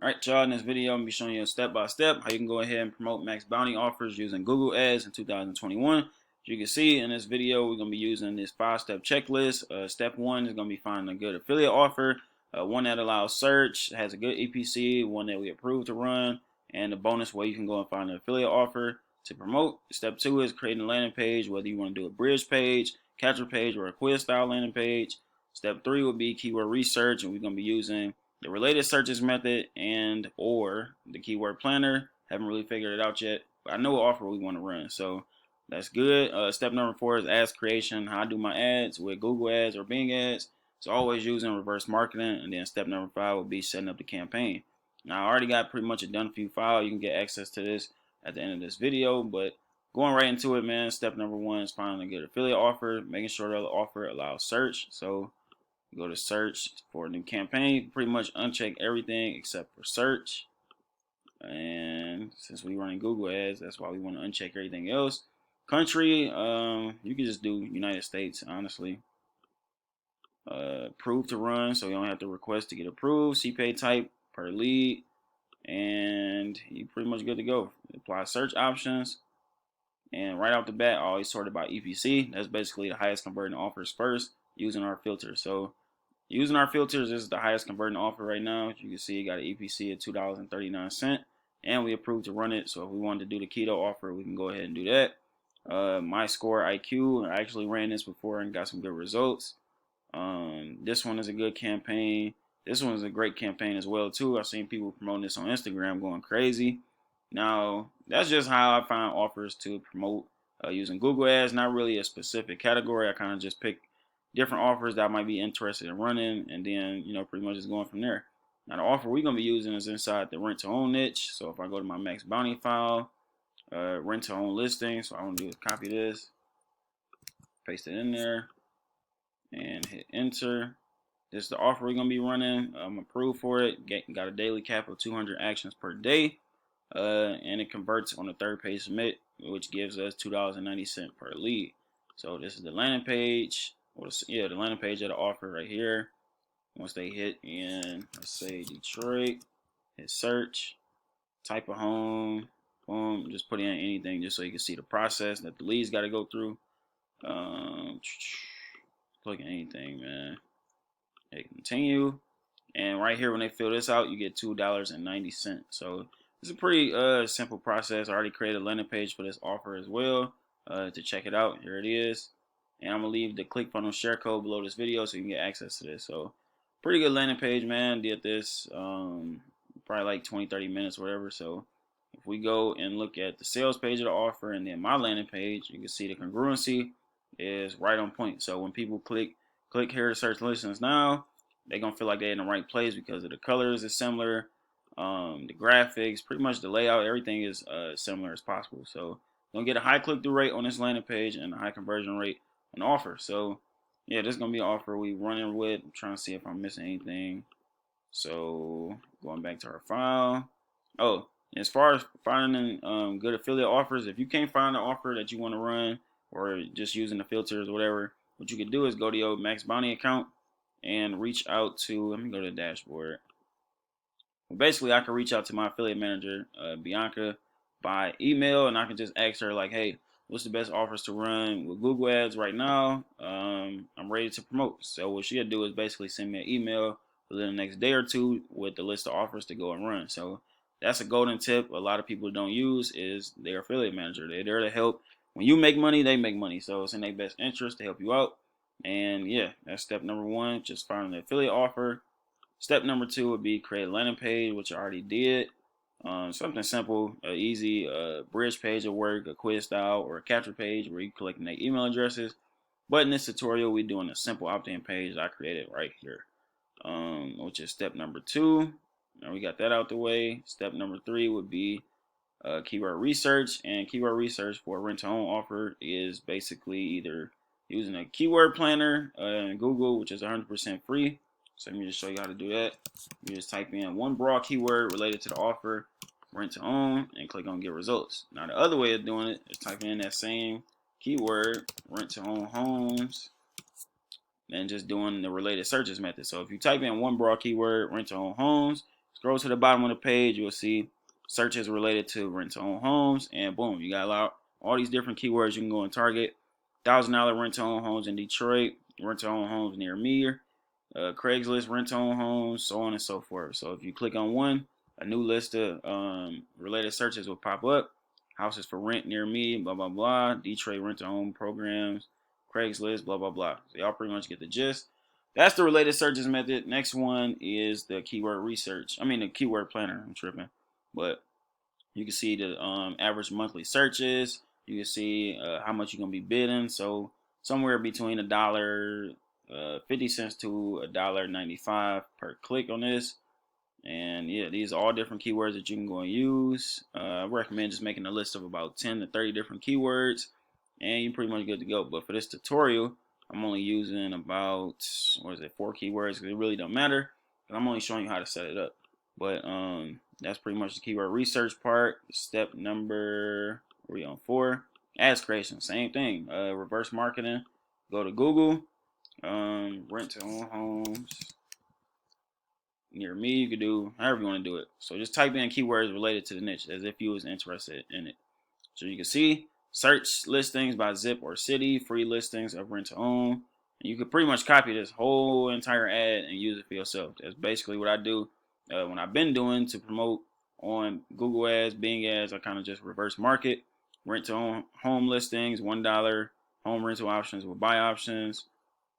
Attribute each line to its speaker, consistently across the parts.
Speaker 1: Alright, y'all, in this video, I'm going to be showing you step by step how you can go ahead and promote max bounty offers using Google Ads in 2021. As you can see in this video, we're going to be using this 5-step checklist. Step 1 is going to be finding a good affiliate offer, one that allows search, has a good EPC, one that we approve to run, and a bonus way you can go and find an affiliate offer to promote. Step 2 is creating a landing page, whether you want to do a bridge page, capture page, or a quiz style landing page. Step 3 will be keyword research, and we're going to be using the related searches method and or the keyword planner. Haven't really figured it out yet, but I know what offer we want to run, so that's good. Step number 4 is ads creation, how I do my ads with Google Ads or Bing Ads. So always using reverse marketing. And then step number 5 will be setting up the campaign. Now I already got pretty much a done for you file. You can get access to this at the end of this video, but going right into it, man. Step number 1 is finding a good affiliate offer, making sure that the offer allows search. So go to search for a new campaign. You can pretty much uncheck everything except for search. And since we're running Google Ads, that's why we want to uncheck everything else. Country, you can just do United States, honestly. Approved to run, so you don't have to request to get approved. CPA type per lead, and you're pretty much good to go. Apply search options, and right off the bat, I always sorted by EPC. That's basically the highest converting offers first using our filter. So using our filters, this is the highest converting offer right now. As you can see, it got an EPC of $2.39, and we approved to run it. So if we wanted to do the keto offer, we can go ahead and do that. My score IQ, I actually ran this before and got some good results. This one is a good campaign. This one is a great campaign as well too. I've seen people promoting this on Instagram going crazy. Now that's just how I find offers to promote using Google Ads. Not really a specific category. I kind of just pick different offers that I might be interested in running, and then pretty much just going from there. Now the offer we're gonna be using is inside the rent to own niche. So if I go to my MaxBounty file, rent to own listing. So I want to do is copy this, paste it in there, and hit enter. This is the offer we're gonna be running. I'm approved for it. Got a daily cap of 200 actions per day, and it converts on the third page submit, which gives us $2.90 per lead. So this is the landing page. The landing page of the offer right here. Once they hit in, let's say Detroit, hit search, type of home, boom, just put in anything just so you can see the process that the leads got to go through. Click anything, man. Hit continue, and right here when they fill this out, you get $2.90. So it's a pretty simple process. I already created a landing page for this offer as well. To check it out, here it is. And I'm gonna leave the ClickFunnels share code below this video so you can get access to this. So pretty good landing page, man. Did this probably like 20-30 minutes, whatever. So if we go and look at the sales page of the offer and then my landing page, you can see the congruency is right on point. So when people click here to search listings now, they're gonna feel like they're in the right place because of the colors is similar, the graphics, pretty much the layout, everything is similar as possible. So gonna get a high click-through rate on this landing page and a high conversion rate on offer. So yeah, this is gonna be an offer we running with. I'm trying to see if I'm missing anything. So going back to our file. Oh, as far as finding good affiliate offers, if you can't find an offer that you want to run or just using the filters or whatever, what you can do is go to your MaxBounty account and reach out to, let me go to the dashboard. Well, basically, I can reach out to my affiliate manager, Bianca, by email, and I can just ask her like, hey, what's the best offers to run with Google Ads right now? I'm ready to promote. So what she'll do is basically send me an email within the next day or two with the list of offers to go and run. So that's a golden tip a lot of people don't use is their affiliate manager. They're there to help. When you make money, they make money. So it's in their best interest to help you out. And yeah, that's step number 1, just finding the affiliate offer. Step number 2 would be create a landing page, which I already did. Something simple, easy, bridge page will work, a quiz style, or a capture page where you collecting their email addresses. But in this tutorial, we're doing a simple opt-in page I created right here, which is step number 2. Now we got that out the way. Step number 3 would be keyword research, and keyword research for a rent-to-own offer is basically either using a keyword planner in Google, which is 100% free. So let me just show you how to do that. You just type in one broad keyword related to the offer, rent to own, and click on get results. Now the other way of doing it is typing in that same keyword, rent to own homes, and just doing the related searches method. So if you type in one broad keyword, rent to own homes, Scroll to the bottom of the page, you'll see searches related to rent-to-own homes, and boom, you got all these different keywords you can go and target. $1,000 rent-to-own homes in Detroit, rent-to-own homes near me, Craigslist rent-to-own homes, so on and so forth. So if you click on one, a new list of related searches will pop up. Houses for rent near me, blah, blah, blah. Detroit rent-to-own programs, Craigslist, blah, blah, blah. So y'all pretty much get the gist. That's the related searches method. Next one is the keyword research. The keyword planner. I'm tripping. But you can see the average monthly searches. You can see how much you're going to be bidding. So somewhere between $1.50 to $1.95 per click on this. And yeah, these are all different keywords that you can go and use. I recommend just making a list of about 10 to 30 different keywords, and you're pretty much good to go. But for this tutorial, I'm only using about 4 keywords, because it really don't matter. I'm only showing you how to set it up. But that's pretty much the keyword research part. Step number 4, ads creation. Same thing. Reverse marketing. Go to Google. Rent-to-own homes near me. You could do however you want to do it. So just type in keywords related to the niche as if you was interested in it. So you can see search listings by zip or city, free listings of rent to own. And you could pretty much copy this whole entire ad and use it for yourself. That's basically what I do when I've been doing to promote on Google ads, Bing ads. I kind of just reverse market rent to own home listings, $1 home rental options with buy options,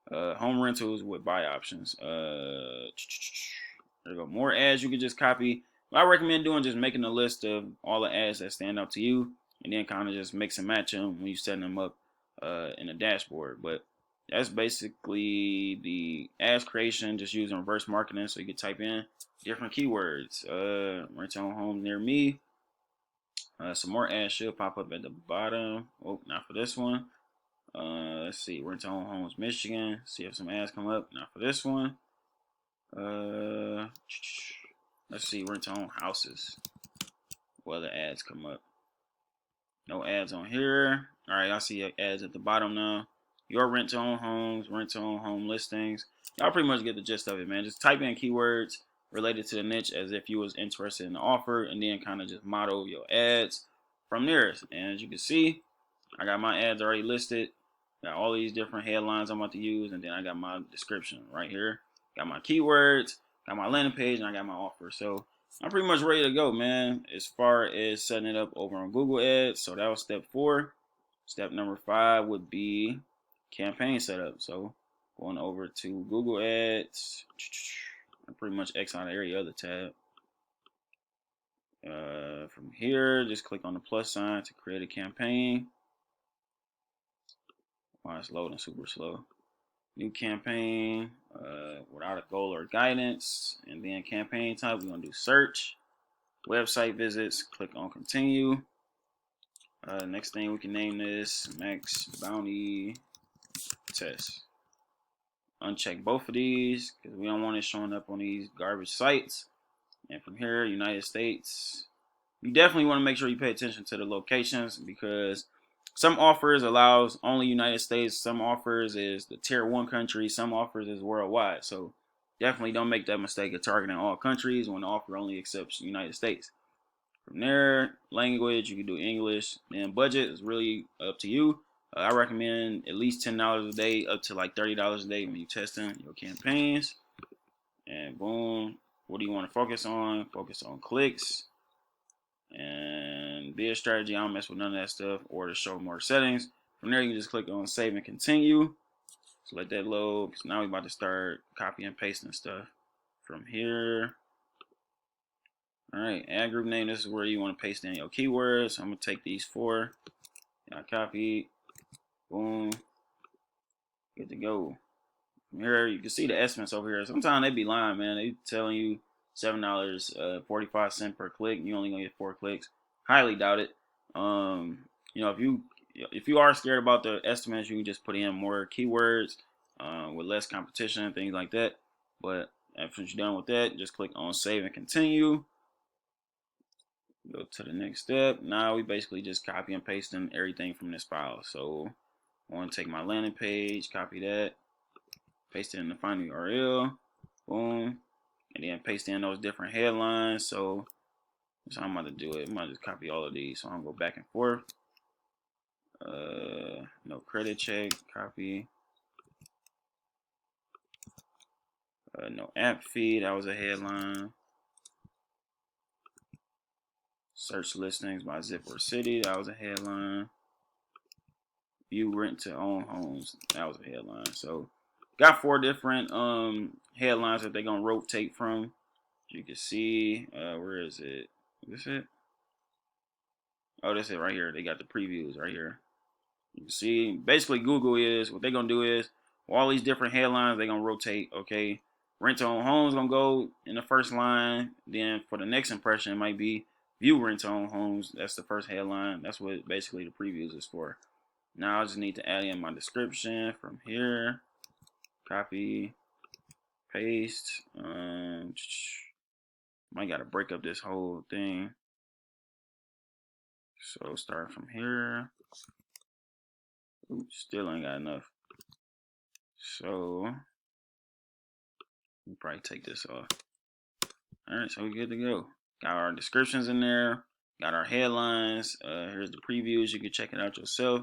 Speaker 1: home rentals with buy options. There you go. More ads you can just copy. What I recommend doing, just making a list of all the ads that stand out to you, and then kind of just mix and match them when you setting them up in the dashboard. But that's basically the ads creation, just using reverse marketing. So you can type in different keywords. Rent-to-own home near me. Some more ads should pop up at the bottom. Oh, not for this one. Let's see. Rent-to-own homes Michigan. See if some ads come up. Not for this one. Let's see, rent-to-own houses. What other ads come up? No ads on here. All right, I see ads at the bottom now. Your rent-to-own homes, rent-to-own home listings. Y'all pretty much get the gist of it, man. Just type in keywords related to the niche as if you was interested in the offer, and then kind of just model your ads from there. And as you can see, I got my ads already listed. Got all these different headlines I'm about to use, and then I got my description right here. Got my keywords, got my landing page, and I got my offer. So I'm pretty much ready to go, man, as far as setting it up over on Google Ads. So that was step 4. Step number 5 would be campaign setup. So going over to Google Ads, I pretty much X out of every other tab. From here, just click on the plus sign to create a campaign. Wow, it's loading super slow. New campaign without a goal or guidance, and then campaign type, we're gonna do search. Website visits, click on continue. Next thing we can name this MaxBounty test. Uncheck both of these because we don't want it showing up on these garbage sites. And from here, United States, you definitely want to make sure you pay attention to the locations, because some offers allows only United States, some offers is the tier 1 country, some offers is worldwide. So definitely don't make that mistake of targeting all countries when the offer only accepts United States. From there, language, you can do English, and budget is really up to you. I recommend at least $10 a day up to like $30 a day when you're testing your campaigns. And boom, what do you want to focus on? Focus on clicks and bid strategy. I don't mess with none of that stuff, or to show more settings. From there, you can just click on save and continue. So let that load, because now we're about to start copy and pasting stuff from here. All right, ad group name, this is where you want to paste in your keywords. I'm going to take these 4. I copy. Boom. Good to go. From here, you can see the estimates over here. Sometimes they be lying, man. They telling you $7.45 per click, and you only gonna get 4 clicks. Highly doubt it. You know, if you are scared about the estimates, you can just put in more keywords with less competition and things like that. But after you're done with that, just click on save and continue. Go to the next step. Now we basically just copy and pasting everything from this file. So I want to take my landing page, copy that, paste it in the final URL. Boom. and then paste in those different headlines. So that's how I'm about to do it. I'm gonna just copy all of these. So I'm gonna go back and forth. No credit check, copy. No app fee, that was a headline. Search listings by zip or city, that was a headline. View rent to own homes, that was a headline. So got 4 different headlines that they're gonna rotate from. You can see, where is it? Is this it? Oh, that's it right here. They got the previews right here. You can see, basically Google is, what they're gonna do is, all these different headlines, they're gonna rotate, okay? Rent to own homes gonna go in the first line. Then for the next impression, it might be view rent to own homes. That's the first headline. That's what basically the previews is for. Now I just need to add in my description from here. Copy, paste. Might gotta break up this whole thing. So start from here. Ooh, still ain't got enough. So we'll probably take this off. Alright, so we're good to go. Got our descriptions in there, got our headlines. Here's the previews. You can check it out yourself.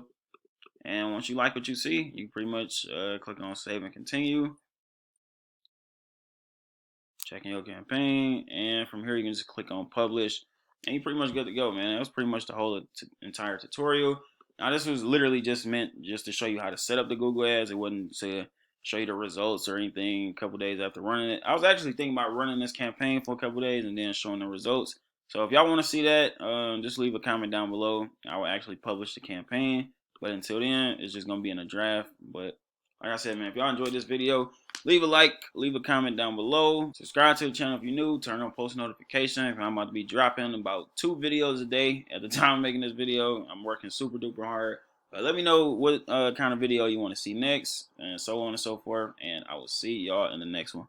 Speaker 1: And once you like what you see, you pretty much click on save and continue. Checking your campaign, and from here you can just click on publish, and you're pretty much good to go, man. That was pretty much the whole entire tutorial. Now this was literally just meant just to show you how to set up the Google ads. It wasn't to show you the results or anything a couple days after running it. I was actually thinking about running this campaign for a couple days and then showing the results. So if y'all want to see that, just leave a comment down below. I will actually publish the campaign, but until then, it's just gonna be in a draft. But like I said, man, if y'all enjoyed this video, leave a like, leave a comment down below. Subscribe to the channel if you're new. Turn on post notifications. I'm about to be dropping about 2 videos a day at the time of making this video. I'm working super duper hard. Let me know what kind of video you want to see next, and so on and so forth. And I will see y'all in the next one.